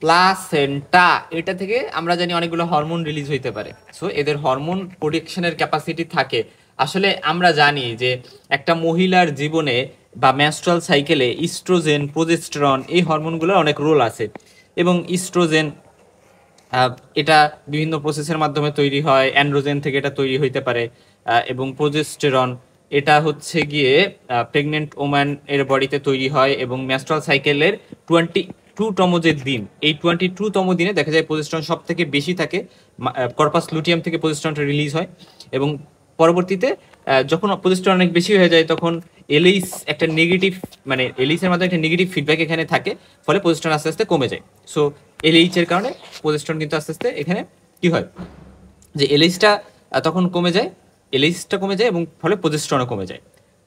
Placenta, এটা থেকে আমরা জানি অনেকগুলো হরমোন রিলিজ হইতে পারে। সো এদের হরমোন প্রোডাকশনের ক্যাপাসিটি থাকে। আসলে আমরা জানি যে একটা মহিলার জীবনে বা মেনস্ট্রুয়াল সাইকেলে ইস্ট্রোজেন, প্রোজেস্টেরন এই হরমোনগুলোর অনেক রোল আছে। এবং ইস্ট্রোজেন এটা বিভিন্ন প্রসেসের মাধ্যমে তৈরি হয়, অ্যান্ড্রোজেন থেকে এটা তৈরি হইতে পারে। এবং প্রোজেস্টেরন এটা হচ্ছে গিয়ে প্রেগনেন্ট ওম্যান এর বডিতে তৈরি হয় এবং মেনস্ট্রুয়াল সাইকেলের 22তম যে দিন, এই 22তম দিনে দেখা যায় প্রোজেস্টেরন সব থেকে বেশি থাকে। কর্পাস লুটিয়াম থেকে প্রোজেস্টেরনটা রিলিজ হয় এবং পরবর্তীতে যখন প্রোজেস্টেরন অনেক বেশি হয়ে যায় তখন এলএইচ একটা নেগেটিভ, মানে এলএইচ এর মাধ্যমে একটা নেগেটিভ ফিডব্যাক এখানে থাকে, ফলে প্রোজেস্টেরন আস্তে আস্তে কমে যায়। সো এলএইচ এর কারণে প্রোজেস্টেরন কিন্তু আস্তে আস্তে এখানে কি হয় যে এলএইচটা তখন কমে যায়, এলএইচটা কমে যায় এবং ফলে প্রোজেস্টেরনও কমে যায়।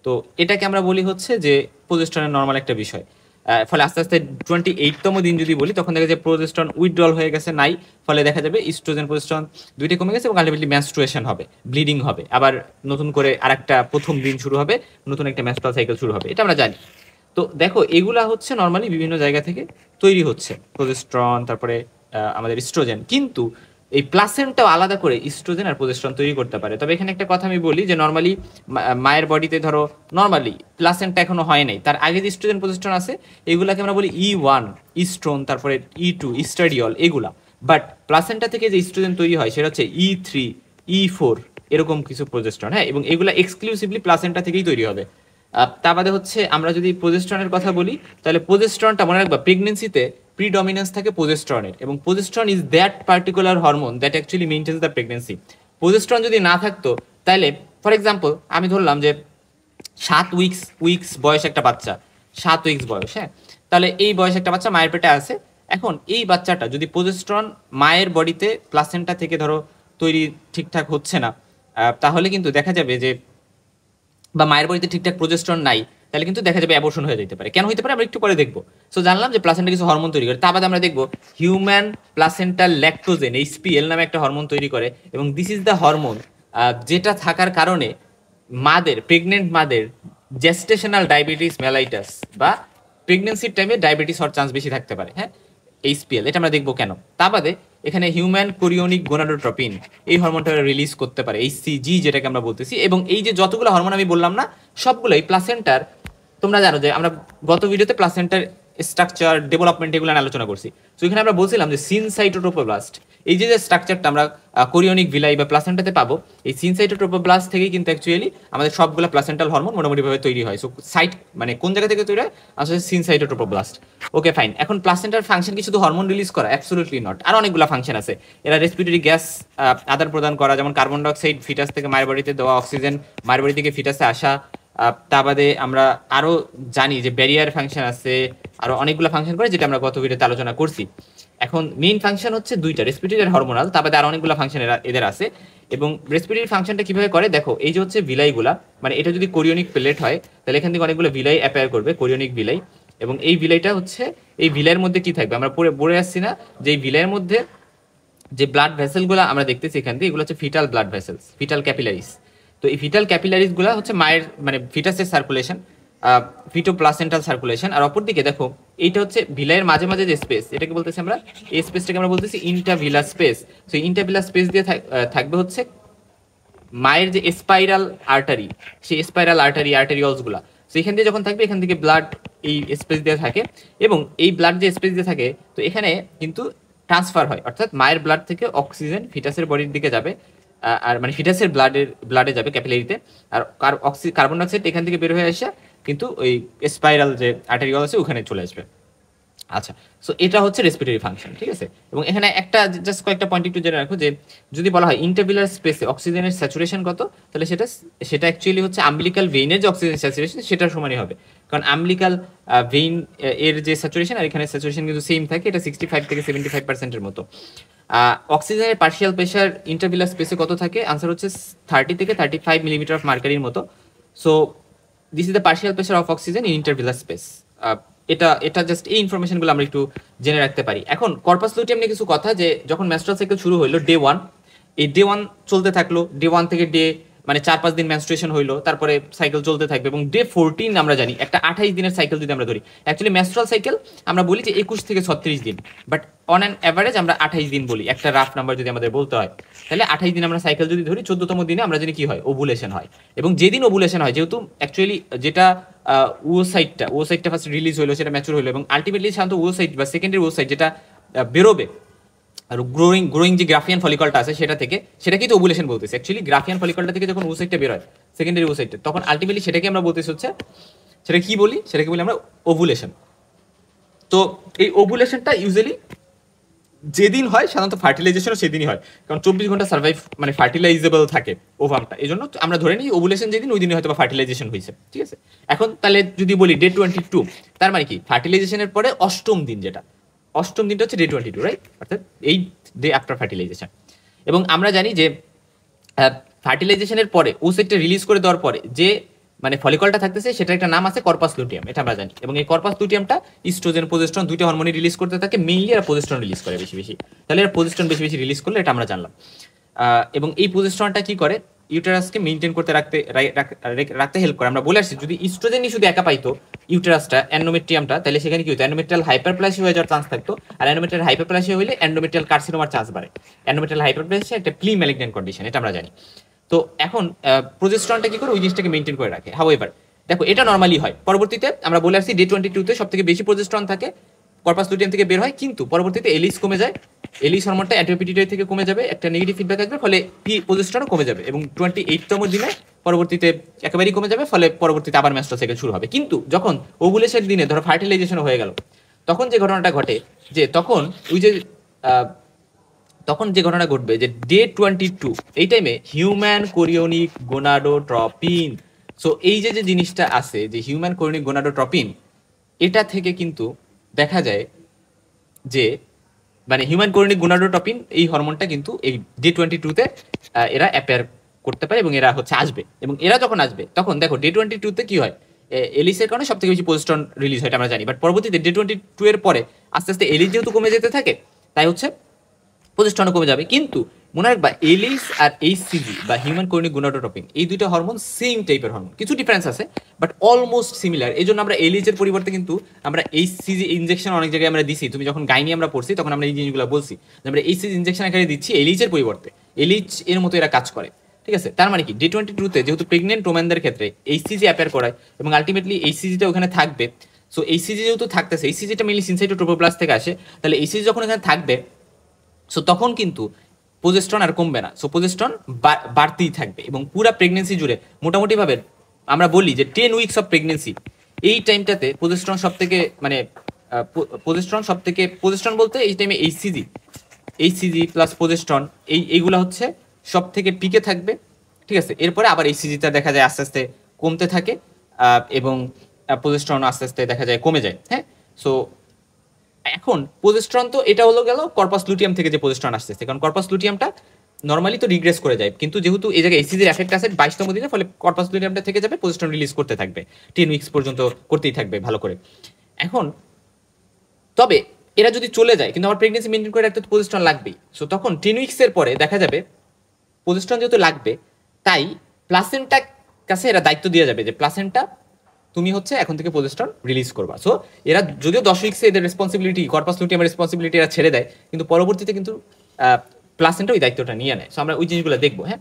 তো এটাকে আমরা বলি হচ্ছে যে প্রোজেস্টেরনের নর্মাল একটা বিষয়। ফলে আস্তে আস্তে 28তম দিন যদি বলি তখন দেখা যায় প্রোজেস্টেরন উইথড্রল হয়ে গেছে, নাই, ফলে দেখা যাবে ইস্ট্রোজেন প্রোজেস্টেরন দুইটাই কমে গেছে এবং আলটিমেটলি মেনস্ট্রুয়েশন হবে, ব্লিডিং হবে, আবার নতুন করে আরেকটা প্রথম দিন শুরু হবে, নতুন একটা মেনস্ট্রুয়াল সাইকেল শুরু হবে, এটা আমরা জানি। তো দেখো এগুলা হচ্ছে নর্মালি বিভিন্ন জায়গা থেকে তৈরি হচ্ছে, প্রোজেস্টেরন, তারপরে আমাদের ইস্ট্রোজেন। কিন্তু এই প্লাসেন্টাও আলাদা করে ইস্ট্রোজেন আর প্রোজেস্টেরন তৈরি করতে পারে। তবে এখানে একটা কথা আমি বলি যে নর্মালি মায়ের বডিতে ধরো নর্মালি প্লাসেন্টা এখনো হয় নাই, তার আগে যে ইস্ট্রোজেন প্রোজেস্টেরন আছে এগুলাকে আমরা বলি E1 ইস্ট্রোন, তারপরে E2 ইস্ট্রাডিওল এগুলা। বাট প্লাসেন্টা থেকে যে ইস্ট্রোজেন তৈরি হয় সেটা হচ্ছে E3 E4 এরকম কিছু প্রোজেস্টেরন, হ্যাঁ, এবং এগুলা এক্সক্লুসিভলি প্লাসেন্টা থেকেই তৈরি হবে। তা বাদে হচ্ছে আমরা যদি প্রোজেস্টেরনের কথা বলি তাহলে প্রোজেস্টেরনটা মনে রাখবা প্রেগনেন্সিতে প্রিডমিনেন্স থাকে প্রোজেস্টেরনের, এবং progesterone is that particular hormone that actually maintenance the pregnancy. Progesterone যদি না থাকতো তাহলে ফর এক্সাম্পল আমি ধরলাম যে 7 উইকস বয়স একটা বাচ্চা, 7 উইকস বয়স, হ্যাঁ, তাহলে এই বয়স একটা বাচ্চা মায়ের পেটে আছে। এখন এই বাচ্চাটা যদি প্রোজেস্টেরন মায়ের বডিতে প্লাসেন্টা থেকে ধরো তৈরি ঠিকঠাক হচ্ছে না, তাহলে কিন্তু দেখা যাবে যে, বা মায়ের বডিতে ঠিকঠাক প্রোজেস্টেরন নাই, তাহলে কিন্তু দেখা যাবে অ্যাবর্শন হয়ে যেতে পারে। কেন হতে পারে আমরা একটু পরে দেখবো। সো জানলাম যে প্লাসেন্টা কিছু হরমোন তৈরি করে, তা বাদে আমরা দেখবো হিউম্যান প্লাসেন্টাল ল্যাকটোজেন HPL নামে একটা হরমোন তৈরি করে, এবং দিস ইজ দ্য হরমোন যেটা থাকার কারণে মাদের, প্রেগনেন্ট মাদের জেস্টেশনাল ডায়াবেটিস মেলাইটাস বা প্রেগনেন্সির টাইমে ডায়াবেটিস হওয়ার চান্স বেশি থাকতে পারে, হ্যাঁ, HPL, এটা আমরা দেখবো কেন। তা বাদে এখানে হিউম্যান কোরিওনিক গোনাডোট্রপিন এই হরমোনটা রিলিজ করতে পারে, HCG যেটাকে আমরা বলতেছি। এবং এই যে যতগুলো হরমোন আমি বললাম না, সবগুলোই প্লাসেন্টার, তোমরা জানো যে আমরা গত ভিডিওতে প্লাসেন্টার স্ট্রাকচার ডেভেলপমেন্ট এগুলো আলোচনা করছি। তো এখানে আমরা বলছিলাম যে সিনসাইটোট্রোপোব্লাস্ট, এই যে স্ট্রাকচারটা আমরা কোরিওনিক ভিলাই বা প্লাসেন্টাতে পাবো, এই সিনসাইটোট্রোপোব্লাস্ট থেকেই কিন্তু অ্যাকচুয়ালি আমাদের সবগুলো প্লাসেন্টাল হরমোন মোটামুটিভাবে তৈরি হয়। সো সাইট মানে কোন জায়গা থেকে তৈরি হয়, আসলে সিনসাইটোট্রোপোব্লাস্ট। Okay fine. এখন প্লাসেন্টার ফাংশন কি শুধু হরমোন রিলিজ করা? অ্যাবসলিউটলি নট, আর অনেকগুলো ফাংশন আছে। এরা রেসপিরেটরি গ্যাস আদান প্রদান করা, যেমন কার্বন ডাইঅক্সাইড ফিটাস থেকে মায়ের বডিতে দেওয়া, অক্সিজেন মায়ের বডি থেকে ফিটাসে আসা। তা বাদে আমরা আরো জানি যে ব্যারিয়ার ফাংশন আছে, আরো অনেকগুলো ফাংশন করে, যেটা আমরা গত ভিডিওতে আলোচনা করছি। এখন মেইন ফাংশন হচ্ছে দুইটা, রেসপিরেটরি আর হরমোনাল। তা বাদে আর অনেকগুলো ফাংশন এদের আছে। এবং রেসপিরেটরি ফাংশনটা কিভাবে করে দেখো, এই যে হচ্ছে ভিলাইগুলা, মানে এটা যদি কোরিওনিক প্লেট হয় তাহলে এখান থেকে অনেকগুলো ভিলাই অ্যাপিয়ার করবে, কোরিওনিক ভিলাই। এবং এই ভিলাইটা হচ্ছে, এই ভিলাইয়ের মধ্যে কি থাকবে আমরা পড়ে আসছি না, যে এই ভিলাইয়ের মধ্যে যে ব্লাড ভেসেলগুলো আমরা দেখতেছি এখান থেকে, এগুলো হচ্ছে fetal blood vessels, fetal capillaries. তো এই ফিটাল ক্যাপিলারিস গুলা হচ্ছে মায়ের মানে ফিটাসের সার্কুলেশন, ফিটোপ্লাসেন্টাল সার্কুলেশন। আর অপরদিকে দেখো এইটা হচ্ছে ভিলাইয়ের মাঝে মাঝে যে স্পেস, এটাকে বলতেছি আমরা, এই স্পেসটাকে আমরা বলতেছি ইন্টাভিলার স্পেস। তো ইন্টাভিলার স্পেস দিয়ে থাকবে হচ্ছে মায়ের যে স্পাইরাল আর্টারি, সেই স্পাইরাল আর্টারিওলস গুলা। তো এখান দিয়ে যখন থাকবে, এখান থেকে ব্লাড এই স্পেস দিয়ে থাকে, এবং এই ব্লাড যে স্পেস দিয়ে থাকে, তো এখানে কিন্তু ট্রান্সফার হয়, অর্থাৎ মায়ের ব্লাড থেকে অক্সিজেন ফিটাসের বডির দিকে যাবে, আর মানে ফিটাসের ব্লাডে যাবে ক্যাপিলারিতে, আর কার্বন ডাইঅক্সাইড এখান থেকে বের হয়ে আসে কিন্তু ওই স্পাইরাল যে আর্টারিওল আছে ওখানে চলে আসবে। আচ্ছা, সো এটা হচ্ছে রেসপিরেটরি ফাংশন, ঠিক আছে। এবং এখানে একটা জাস্ট কয়েকটা পয়েন্ট একটু জেনে রাখো, যে যদি বলা হয় ইন্টারভিলার স্পেসে অক্সিজেনের স্যাচুরেশন কত, তাহলে সেটা অ্যাকচুয়ালি হচ্ছে আম্বিলিকাল ভেইনের যে অক্সিজেন স্যাচুরেশন সেটার সমানই হবে। কারণ আম্বিলিকাল ভেইন এর যে স্যাচুরেশন আর এখানে স্যাচুরেশন কিন্তু সেম থাকে, এটা 65 থেকে 75% মতো। অক্সিজেনের পার্শিয়াল প্রেশার ইন্টারভিলার স্পেসে কত থাকে? আনসার হচ্ছে 30 থেকে 35 মিলিমিটার অফ মার্কারির মতো। So this is the partial pressure of oxygen in intervillous space. এটা জাস্ট এই ইনফরমেশনগুলো আমরা একটু জেনে রাখতে পারি। এখন কর্পাস লুটিয়াম নিয়ে কিছু কথা, যে যখন মেনস্ট্রুয়াল সাইকেল শুরু হলো ডে 1, এই ডে 1 চলতে থাকলো, ডে 1 থেকে ডে মানে 4-5 দিন মেনস্ট্রুয়েশন হইলো, তারপরে সাইকেল চলতে থাকবে, এবং ডে 14 আমরা জানি একটা 28 দিনের সাইকেল যদি আমরা ধরি, অ্যাকচুয়ালি মেনস্ট্রুয়াল সাইকেল আমরা বলি যে 21 থেকে 36 দিন, বাট অন অ্যান অ্যাভারেজ আমরা 28 দিন বলি, একটা রাফ নাম্বার যদি আমাদের বলতে হয়, তাহলে 28 দিন আমরা সাইকেল যদি ধরি, 14তম দিনে আমরা জানি কি হয়, ওভুলেশন হয়। এবং যেদিন ওভুলেশন হয়, যেহেতু অ্যাকচুয়ালি যেটা ওসাইটটা ফার্স্ট রিলিজ হলো, সেটা ম্যাচুর হলো, এবং আলটিমেটলি সাধারণত ওসাইট বা সেকেন্ডারি ওসাইট যেটা বেরোবে আর গ্রোয়িং যে গ্রাফিয়ান ফলিকলটা আছে সেটা থেকে, সেটা কিন্তু ওভুলেশন বলতেছে। অ্যাকচুয়ালি গ্রাফিয়ান ফলিকলটা থেকে যখন ওসাইটটা বের হয়, সেকেন্ডারি ওসাইটটা, তখন আলটিমেটলি সেটাকে আমরা বলতেছি হচ্ছে, সেটাকে বলি আমরা ওভুলেশন। তো এই ওভুলেশনটা ইউজুয়ালি যেদিন হয়, সাধারণত ফার্টিলাইজেশনও সেদিনই হয়, কারণ 24 ঘন্টা সার্ভাইভ মানে ফার্টিলাইজেবল থাকে ওভামটা, এই জন্য আমরা ধরে নিই ওভুলেশন যেদিন, ওই দিনই হয়তো বা ফার্টিলাইজেশন হয়েছে, ঠিক আছে। এখন তাহলে যদি বলি ডে 22, তার মানে কি ফার্টিলাইজেশনের পরে অষ্টম দিন, যেটা অষ্টম দিনটা হচ্ছে ডে 22, রাইট, অর্থাৎ এই ডে আফটার ফার্টিলাইজেশন। এবং আমরা জানি যে ফার্টিলাইজেশনের পরে ওসাইটটা রিলিজ করে দেওয়ার পরে যে মানে ফলিকলটা থাকতেছে, সেটা একটা নাম আছে কর্পাস লুটিয়াম, এটা আমরা জানি। এবং এই কর্পাস লুটিয়ামটা ইস্ট্রোজেন প্রজেস্টেরন দুইটা হরমোনই রিলিজ করতে থাকে, মেইনলি এরা প্রজেস্টেরন রিলিজ করে বেশি, তাহলে এরা প্রজেস্টেরন বেশি রিলিজ করলে, এটা আমরা জানলাম। এবং এই প্রজেস্টেরনটা কি করে, ইউটেরাসকে মেইনটেইন করতে রাখতে হেল্প করে। আমরা বলে আসছি যদি ইস্ট্রোজেনই শুধু একা পাইতো ইউটেরাসটা, এন্ডোমেট্রিয়ামটা, তাহলে সেখানে কি হতো, এন্ডোমেট্রিয়াল হাইপারপ্লাসিয়া হয়ে যাওয়ার চান্স থাকতো, আর এন্ডোমেট্রিয়াল হাইপারপ্লাসিয়া হইলে এন্ডোমেট্রিয়াল কার্সিনোমার চান্স বাড়ে। এন্ডোমেট্রিয়াল হাইপারপ্লাসিয়া একটা প্রি ম্যালিগন্যান্ট কন্ডিশন, এটা আমরা জানি। তো এখন প্রজেস্টেরনটা কি করে, ওই জিনিসটাকে মেইনটেইন করে রাখে। হাউএভার দেখো, এটা নরমালি হয়। পরবর্তীতে আমরা বলে আসছি ডে 22-তে সব থেকে বেশি প্রজেস্টেরন থাকে, কর্পাস লুটিয়াম থেকে বের হয়, কিন্তু পরবর্তীতে এলিস কমে যায়, এলিস হরমোনটা অ্যাড্রিনালিন থেকে কমে যাবে, একটা নেগেটিভ ফিডব্যাক আসবে, ফলে প্রজেস্টেরনও কমে যাবে, এবং 28তম দিনে পরবর্তীতে একেবারেই কমে যাবে, ফলে পরবর্তীতে আবার মেনস্ট্রুয়াল সাইকেল শুরু হবে। কিন্তু যখন ওভুলেশনের দিনে ধরো ফার্টিলাইজেশন হয়ে গেল, তখন যে ঘটনাটা ঘটে, যে তখন ওই যে তখন যে ঘটনা ঘটবে যে ডে 22 এই টাইমে হিউম্যান কোরিওনিক গোনাডোট্রপিন, সো এই যে জিনিসটা আছে, যে হিউম্যান কোরিওনিক গোনাডোট্রপিন, এটা থেকে কিন্তু দেখা যায় যে মানে হিউম্যান কোরিওনিক গোনাডোট্রপিন এই হরমোনটা কিন্তু এই ডে 22-তে এরা অ্যাপেয়ার করতে পারে, এবং এরা হচ্ছে আসবে। এবং এরা যখন আসবে, তখন দেখো ডে 22-তে কি হয়, এলিসের কারণে সব থেকে বেশি প্রজেস্টেরন রিলিজ হয়, এটা আমরা জানি। বাট পরবর্তীতে ডে 22 এর পরে আস্তে আস্তে এলিস যেহেতু কমে যেতে থাকে, তাই হচ্ছে প্রজেস্টেরন কমে যাবে। কিন্তু মনে রাখবা, এলিস আর এইচসিজি বা হিউম্যান কোরিওনিক গোনাডোট্রপিন, এই দুইটা হরমোন সেম টাইপের হরমোন, কিছু ডিফারেন্স আছে বাট অলমোস্ট সিমিলার। এই জন্য আমরা এলিস এর পরিবর্তে কিন্তু আমরা এইচসিজি ইনজেকশন অনেক জায়গায় আমরা দিছি। তুমি যখন গাইনি আমরা পড়ছি, তখন আমরা এই জিনিসগুলো বলছি যে আমরা এইচসিজি ইনজেকশন এখানে দিচ্ছি এলিস এর পরিবর্তে, এলিস এর মতো এরা কাজ করে, ঠিক আছে। তার মানে কি ডে 22-তে যেহেতু প্রেগনেন্ট ওম্যানদের ক্ষেত্রে এইচসিজি অ্যাপেয়ার করায়, এবং আলটিমেটলি এইচসিজিটা ওখানে থাকবে। সো এইচসিজি যেহেতু থাকতেছে, এইচসিজিটা মেইনলি সিনসাইটোট্রোপোপ্লাস্ট থেকে আসে, তাহলে এইচসিজি যখন এখানে থাকবে, সো তখন কিন্তু প্রজেস্টেরন আর কমবে না, সো প্রজেস্টেরন বাড়তেই থাকবে। এবং পুরো প্রেগনেন্সি জুড়ে মোটামুটি ভাবে আমরা বলি যে 10 উইকস অফ প্রেগনেন্সি, এই টাইমটাতে প্রজেস্টেরন সব থেকে মানে প্রজেস্টেরন বলতে এই টাইমে এইচসিজি প্লাস প্রজেস্টেরন এইগুলা হচ্ছে সব থেকে পিকে থাকবে, ঠিক আছে। এরপরে আবার এইচসিজিটা দেখা যায় আস্তে আস্তে কমতে থাকে, এবং প্রজেস্টেরন আস্তে আস্তে দেখা যায় কমে যায়, হ্যাঁ। সো এখন প্রজেস্টেরন তো এটা হলো গেল কর্পাস লুটিয়াম থেকে যে প্রজেস্টেরন আসতেছে, কারণ কর্পাস লুটিয়ামটা নরমালি তো রিগ্রেস করে যায়, কিন্তু যেহেতু এই জায়গায় এইচসিজির এফেক্ট আছে 22তম দিনে, ফলে কর্পাস লুটিয়ামটা থেকে যাবে, প্রজেস্টেরন রিলিজ করতে থাকবে 10 উইকস পর্যন্ত, করতেই থাকবে ভালো করে। এখন তবে এরা যদি চলে যায়, কিন্তু আমার প্রেগনেন্সি মেনটেন করে রাখতে প্রজেস্টেরন লাগবেই। সো তখন 10 উইকসের পরে দেখা যাবে প্রজেস্টেরন যেহেতু লাগবে, তাই প্লাসেন্টা কাছে এরা দায়িত্ব দিয়ে যাবে যে প্লাসেন্টা তুমি হচ্ছে এখন থেকে প্রজেস্টেরন রিলিজ করবা। সো এরা যদিও 10 উইকসে এদের রেসপন্সিবিলিটি, কর্পাস লুটিয়ামের রেসপন্সিবিলিটি এরা ছেড়ে দেয়, কিন্তু পরবর্তীতে কিন্তু প্লাসেন্টা ওই দায়িত্বটা নিয়ে নেয়। সো আমরা ওই জিনিসগুলো দেখবো, হ্যাঁ।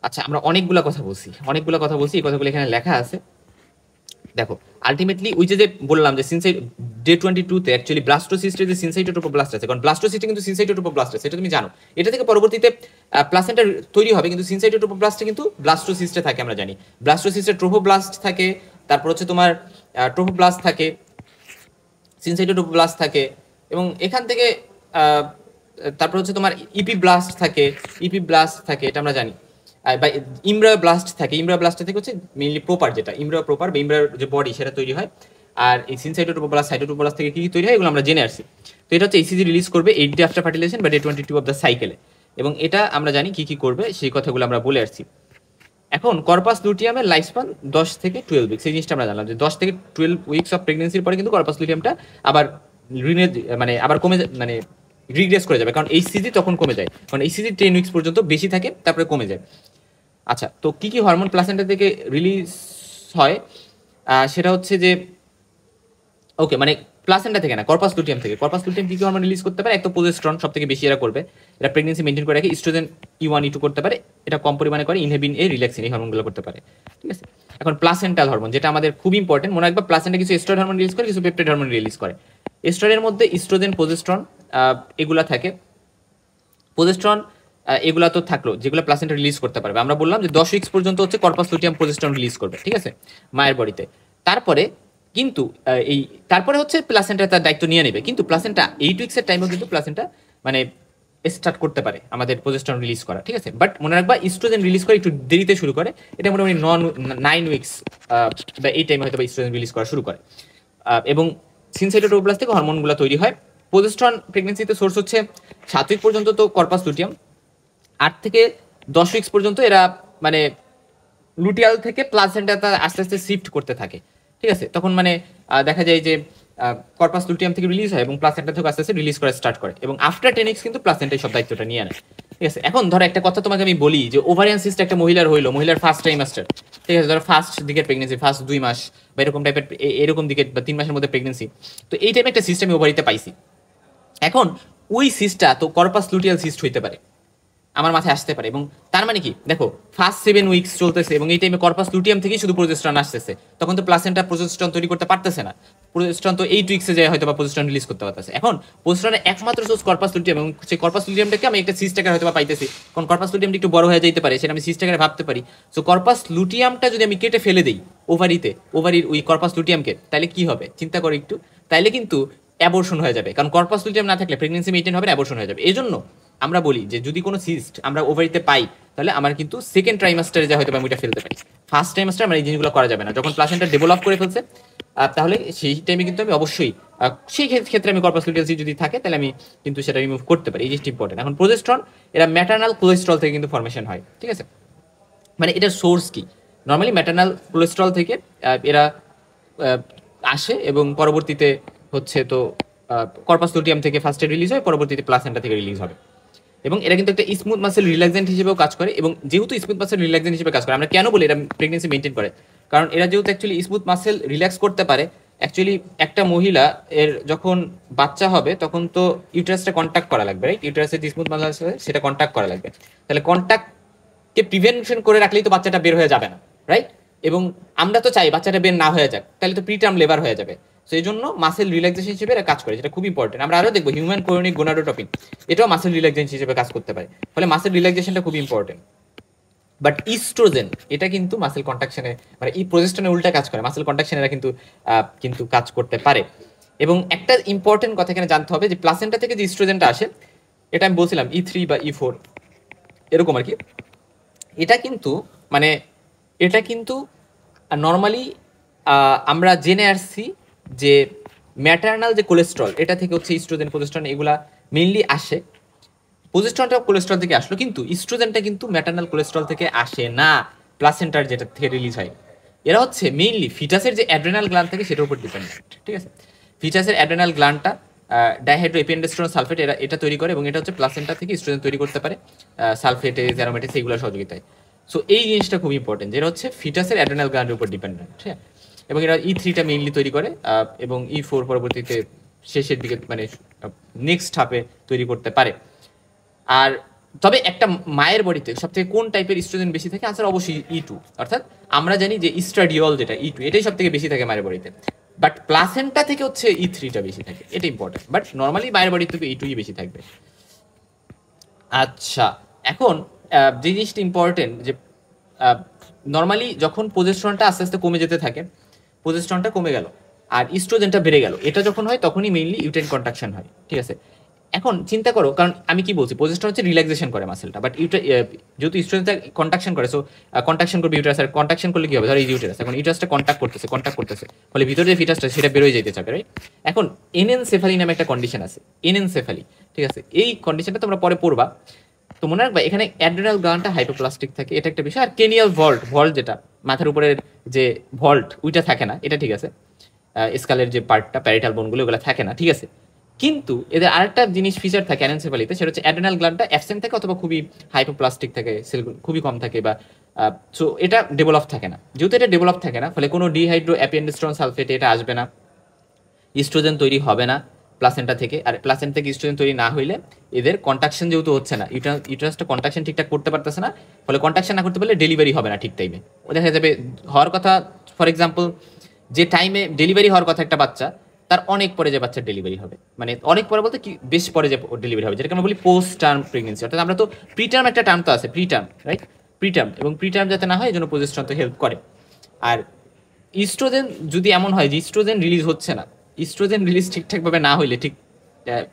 আচ্ছা, আমরা অনেকগুলো কথা বলছি, এই কথাগুলো এখানে লেখা আছে। দেখো আলটিমেটলি ওই যে বললাম যে ডে 22-তে অ্যাকচুয়ালি ব্লাস্টোসিস্টের যে সিনসাইটোট্রোপোব্লাস্ট আছে, কারণ ব্লাস্টোসিস্টে কিন্তু সিনসাইটোট্রোপোব্লাস্ট আছে, এটা তুমি জানো। এটা থেকে পরবর্তীতে প্লাসেন্টা তৈরি হবে, কিন্তু সিনসাইটোট্রোপোব্লাস্টে কিন্তু ব্লাস্টোসিস্টে থাকে, আমরা জানি। ব্লাস্টোসিস্টে ট্রোফোব্লাস্ট থাকে, তারপর হচ্ছে তোমার ট্রোফোব্লাস্ট থাকে, সিনসাইটোট্রোপোব্লাস্ট থাকে, এবং এখান থেকে তারপর হচ্ছে তোমার ইপিব্লাস্ট থাকে, এটা আমরা জানি। বা ইমব্রায়োব্লাস্ট থাকে, ইমব্রায়োব্লাস্ট থেকে হচ্ছে মেইনলি প্রপার, যেটা ইমব্রায়োপ্রপার বা ইমব্রায়োর যে বডি সেটা তৈরি হয়। আর এই সিনসাইটোট্রোপোব্লাস্ট, সাইটোট্রোপোব্লাস্ট থেকে কি তৈরি হয়, এগুলো আমরা জেনে আসছি। তো এটা হচ্ছে এইচসিজি রিলিজ করবে 8 ডে আফটার ফার্টিলাইজেশন বা ডে 22 অফ দ্য সাইকেলে, এবং এটা আমরা জানি কি করবে, সেই কথাগুলো আমরা বলে আসছি। এখন কর্পাস লুটিয়ামের লাইফ স্পান 10 থেকে 12 উইকস, এই জিনিসটা আমরা জানলাম যে 10 থেকে 12 উইকস অফ প্রেগনেন্সির পরে কিন্তু কর্পাস লুটিয়ামটা আবার মানে আবার কমে মানে রিগ্রেস করে যাবে, কারণ এইচসিজি তখন কমে যায়, কারণ এইচসিজি 10 উইকস পর্যন্ত বেশি থাকে, তারপরে কমে যায়। আচ্ছা, তো কি কি হরমোন প্লাসেন্টা থেকে রিলিজ হয় সেটা হচ্ছে যে ওকে, মানে প্লাসেন্টা থেকে না, কর্পাস লুটিয়াম থেকে। কর্পাস লুটিয়াম কি কি হরমোন রিলিজ করতে পারে? এক তো প্রোজেস্টেরন সব থেকে বেশি এরা করবে, এটা প্রেগন্যান্সি মেইনটেইন করে রাখে। ইস্ট্রোজেন E1 E2 করতে পারে, এটা কম পরিমাণে করে। ইনহিবিন এ, রিল্যাক্সিন, এই হরমোনগুলো করতে পারে, ঠিক আছে। এখন প্লাসেন্টাল হরমোন, যেটা আমাদের খুব ইম্পর্টেন্ট, মনে রাখবা প্লাসেন্টা কিছু এস্ট্রয়েড হরমোন রিলিজ করে, কিছু পেপটাইড হরমোন রিলিজ করে। এস্ট্রয়েডের মধ্যে ইস্ট্রোজেন, প্রোজেস্টেরন এগুলা থাকে। প্রোজেস্টেরন এগুলা তো থাকলো, যেগুলো প্লাসেন্টা রিলিজ করতে পারবে। আমরা বললাম যে 10 উইকস পর্যন্ত হচ্ছে কর্পাস লুটিয়াম প্রোজেস্টেরন রিলিজ করবে, ঠিক আছে, মায়ের বডিতে। তারপরে কিন্তু তারপরে হচ্ছে প্লাসেন্টা তার দায়িত্ব নিয়ে নেবে। কিন্তু প্লাসেন্টা 8 উইকসের টাইমেও কিন্তু প্লাসেন্টা মানে স্টার্ট করতে পারে আমাদের প্রোজেস্টেরন রিলিজ করা, ঠিক আছে। বাট মনে রাখবা ইস্ট্রোজেন রিলিজ করে একটু দেরিতে শুরু করে, এটা মোটামুটি 9 উইকস বা এই টাইমে হয়তো ইস্ট্রোজেন রিলিজ করা শুরু করে। এবং সিনসাইটেড ওভারপ্লাস থেকে হরমোনগুলো তৈরি হয়। প্রোজেস্টেরন প্রেগন্যান্সিতে সোর্স হচ্ছে 7 উইক পর্যন্ত তো কর্পাস লুটিয়াম, 8 থেকে 10 উইকস পর্যন্ত এরা মানে লুটিয়াল থেকে প্লাসেন্টা আস্তে আস্তে শিফট করতে থাকে, ঠিক আছে। তখন মানে দেখা যায় যে কর্পাস লুটিয়াম থেকে রিলিজ হয় এবং প্লাসেন্টা থেকে আস্তে আস্তে রিলিজ করা স্টার্ট করে, এবং আফটার 10 উইকস কিন্তু প্লাসেন্টাই সব দায়িত্বটা নিয়ে নেয়, ঠিক আছে। এখন ধরো একটা কথা তোমাকে আমি বলি যে ওভারিয়ান সিস্ট একটা মহিলার হইলো, মহিলার ফার্স্ট ট্রাইমাস্টার, ঠিক আছে, ধরো ফার্স্ট দিকের প্রেগনেন্সি, ফার্স্ট 2 মাস বা এরকম টাইপের, এরকম দিকে বা 3 মাসের মধ্যে প্রেগনেন্সি। তো এই টাইপের একটা সিস্ট আমি ওভারিতে পাইছি। এখন ওই সিস্টটা তো কর্পাস লুটিয়াল সিস্ট হইতে পারে, আমার মাথায় আসতে পারে। এবং তার মানে কি দেখো, ফার্স্ট 7 উইকস চলতেছে এবং এই টাইমে কর্পাস লুটিয়াম থেকেই শুধু প্রোজেস্টেরন আসতেছে, তখন তো প্লাসেন্টা প্রোজেস্টেরন তৈরি করতে পারতেছে না। প্রোজেস্টেরন তো 8 উইকসে যায় হয়তো বা প্রোজেস্টেরন রিলিজ করতে পারতেছে। এখন প্রোজেস্টেরনের একমাত্র সোর্স কর্পাস লুটিয়াম, এবং সেই কর্পাস লুটিয়ামটাকে আমি একটা সিস্ট আকারে হয়তো বা পাইতেছি, কারণ কর্পাস লুটিয়ামটা একটু বড় হয়ে যেতে পারে, সেটা আমি সিস্ট আকারে ভাবতে পারি। সো কর্পাস লুটিয়ামটা যদি আমি কেটে ফেলে দেই ওভারির ওই কর্পাস লুটিয়ামকে, তাহলে কি হবে চিন্তা করো একটু, তাইলে কিন্তু অ্যাবর্শন হয়ে যাবে, কারণ কর্পাস লুটিয়াম না থাকলে প্রেগন্যান্সি মেইনটেইন হবে না, অ্যাবর্শন হয়ে যাবে। এই জন্য আমরা বলি যে যদি কোনো সিস্ট আমরা ওভারিতে পাই, তাহলে আমার কিন্তু সেকেন্ড ট্রাইমাস্টারে যা হয়তো আমি ওইটা ফেলতে পারি। ফার্স্ট ট্রাইমাস্টারে আমার এই জিনিসগুলো করা যাবে না। যখন প্লাসেন্টা ডেভেলপ করে ফেলছে তাহলে সেই টাইমে কিন্তু আমি অবশ্যই সেই ক্ষেত্রে আমি কর্পাস লুটিয়াল যদি থাকে তাহলে আমি কিন্তু সেটা রিমুভ করতে পারি, এই জিনিসটা ইম্পর্টেন্ট। এখন প্রোজেস্টেরন এরা ম্যাটার্নাল কোলেস্টেরল থেকে কিন্তু ফর্মেশন হয়, ঠিক আছে। মানে এটার সোর্স কি? নর্মালি ম্যাটার্নাল কোলেস্টেরল থেকে এরা আসে এবং পরবর্তীতে হচ্ছে তো কর্পাস লুটিয়াম থেকে ফার্স্টে রিলিজ হয়, পরবর্তীতে প্লাসেন্টা থেকে রিলিজ হবে। এবং এরা কিন্তু একটা স্মুথ মাসেল রিল্যাক্সেন্ট হিসেবেও কাজ করে। এবং যেহেতু স্মুথ মাসেল রিল্যাক্সেন্ট হিসেবে কাজ করে, আমরা কেন বলি এরা প্রেগনেন্সি মেইনটেইন করে? কারণ এরা যেহেতু অ্যাকচুয়ালি স্মুথ মাসেল রিল্যাক্স করতে পারে, অ্যাকচুয়ালি একটা মহিলা এর যখন বাচ্চা হবে তখন তো ইউটারাসটা কন্ট্যাক্ট করা লাগবে, রাইট? ইউটারাসের যে স্মুথ মাসেল আছে সেটা কন্ট্যাক্ট করা লাগবে। তাহলে কন্ট্যাক্টকে প্রিভেনশন করে রাখলেই তো বাচ্চাটা বের হয়ে যাবে না, রাইট? এবং আমরা তো চাই বাচ্চাটা বের না হয়ে যাক, তাহলে তো প্রিটার্ম লেবার হয়ে যাবে। তো এই জন্য মাসেল রিল্যাক্সেশন হিসেবে এরা কাজ করে, যেটা খুব ইম্পর্টেন্ট। আমরা আরও দেখবো হিউম্যান কোরনিক গোনাডোট্রপিন, এটাও মাসেল রিল্যাক্সেশন হিসেবে কাজ করতে পারে। ফলে মাসেল রিল্যাক্সেশনটা খুব ইম্পর্টেন্ট। বাট ইস্ট্রোজেন এটা কিন্তু মাসেল কন্ট্রাকশনে, মানে এই প্রজেস্টেরনের উল্টা কাজ করে, মাসেল কন্ট্রাকশনে এরা কিন্তু কাজ করতে পারে। এবং একটা ইম্পর্টেন্ট কথা এখানে জানতে হবে যে প্লাসেন্টা থেকে যে ইস্ট্রোজেনটা আসে, এটা আমি বলছিলাম E3 বা E4 এরকম আর কি। এটা কিন্তু নর্মালি আমরা জেনে আসছি যে ম্যাটার্নাল যে কোলেস্ট্রল, এটা থেকে হচ্ছে ইস্ট্রোজেন, প্রোজেস্টেরন এগুলা মেইনলি আসে। প্রোজেস্টেরনটা কোলেস্ট্রল থেকে আসলো, কিন্তু ইস্ট্রোজেনটা কিন্তু ম্যাটার্নাল কোলেস্ট্রল থেকে আসে না, প্লাসেন্টার যেটা থেকে রিলিজ হয়। এরা হচ্ছে মেইনলি ফিটাসের যে অ্যাড্রেনাল গ্ল্যান্ড থাকে সেটার উপর ডিপেন্ডেন্ট, ঠিক আছে। ফিটাসের অ্যাড্রেনাল গ্ল্যান্ডটা ডাইহাইড্রোএপিএন্ডোস্টেরন সালফেট এটা তৈরি করে, এবং এটা হচ্ছে প্লাসেন্টা থেকে ইস্ট্রোজেন তৈরি করতে পারে সালফেটেজ, অ্যারোমেটেজ এগুলো সহযোগিতায়। সো এই জিনিসটা খুব ইম্পর্টেন্ট, যেটা হচ্ছে ফিটাসের অ্যাড্রেনাল গ্ল্যান্ডের উপর ডিপেন্ডেন্ট, ঠিক আছে। এবং এরা E3টা মেইনলি তৈরি করে, এবং E4 পরবর্তীতে শেষের দিকে মানে নেক্সট হাফে তৈরি করতে পারে। আর তবে একটা মায়ের বডিতে সবথেকে কোন টাইপের ইস্ট্রোজেন বেশি থাকে? আনসার অবশ্যই E2। অর্থাৎ আমরা জানি যে ইস্ট্রাডিওল যেটা E2, এটাই সব থেকে বেশি থাকে মায়ের বডিতে। বাট প্লাসেন্টা থেকে হচ্ছে E3টা বেশি থাকে, এটা ইম্পর্টেন্ট। বাট নর্মালি মায়ের বডির থেকে E2ই বেশি থাকবে। আচ্ছা, এখন যে জিনিসটা ইম্পর্টেন্ট যে নর্মালি যখন প্রোজেস্টেরনটা আস্তে আস্তে কমে যেতে থাকে, প্রোজেস্টেরনটা কমে গেল আর ইস্ট্রোজেনটা বেড়ে গেল, এটা যখন হয় তখনই মেইনলি ইউটেরাইন কন্ট্রাকশন হয়, ঠিক আছে। এখন চিন্তা করো, কারণ আমি কি বলছি, প্রোজেস্টেরন হচ্ছে রিল্যাক্সেশন করে মাসেলটা, বাট যেহেতু ইস্ট্রোজেনটা কন্ট্রাকশন করে, সো কন্ট্রাকশন করবে ইউটারাস, আর কন্ট্রাকশন করলে কি হবে? ধরো এই ইউটারাস এখন ইউটারাসটা কন্ট্যাক্ট করতেছে, ফলে ভিতরে যে ফিটাসটা সেটা বেরোয় যেতে চাবে, রাইট? এখন এনেনসেফালি নামে একটা কন্ডিশন আছে, এনেনসেফালি, ঠিক আছে। এই কন্ডিশনটা তোমরা পরে পড়বা। তো মনে রাখবা এখানে অ্যাড্রেনাল গ্ল্যান্ডটা হাইপোপ্লাস্টিক থাকে, এটা একটা বিষয়। আর কেনিয়াল ভল্ট যেটা মাথার উপরের যে ভল্ট ওইটা থাকে না, এটা ঠিক আছে। স্কালের যে পার্টটা প্যারিটাল বোনগুলো ওগুলো থাকে না, ঠিক আছে। কিন্তু এদের আরেকটা জিনিস ফিচার থাকে অ্যানেনসেফালিতে, সেটা হচ্ছে অ্যাড্রেনাল গ্ল্যান্ডটা অ্যাবসেন্ট থাকে অথবা খুবই হাইপোপ্লাস্টিক থাকে, সেল খুবই কম থাকে, বা সো এটা ডেভেলপ থাকে না। যেহেতু এটা ডেভেলপ থাকে না, ফলে কোনো ডিহাইড্রো অ্যাপেন্ডেস্ট্রন সালফেট এটা আসবে না, ইস্ট্রোজেন তৈরি হবে না প্লাসেন্টা থেকে। আর প্লাসেন্টা থেকে ইস্ট্রোজেন তৈরি না হইলে এদের কন্ট্রাকশন যেহেতু হচ্ছে না, ইউটারাসটা কন্ট্রাকশন ঠিকঠাক করতে পারতেছে না, ফলে কন্ট্রাকশন না করতে পারলে ডেলিভারি হবে না ঠিক টাইমে। দেখা যাবে হওয়ার কথা, ফর এক্সাম্পল যে টাইমে ডেলিভারি হওয়ার কথা একটা বাচ্চা, তার অনেক পরে যে বাচ্চার ডেলিভারি হবে, মানে অনেক পরে বলতে কি বেশ পরে যে ডেলিভারি হবে, যেটাকে আমরা বলি পোস্ট টার্ম প্রেগনেন্সি। অর্থাৎ আমরা তো প্রিটার্ম একটা টার্ম তো আছে, প্রিটার্ম, রাইট? প্রিটার্ম এবং প্রিটার্ম যাতে না হয় এই জন্য প্রজেস্টেরন তো হেল্প করে। আর ইস্ট্রোজেন যদি এমন হয় যে ইস্ট্রোজেন রিলিজ হচ্ছে না, ইস্ট্রোজেন রিলিজ ঠিকঠাকভাবে না হইলে, ঠিক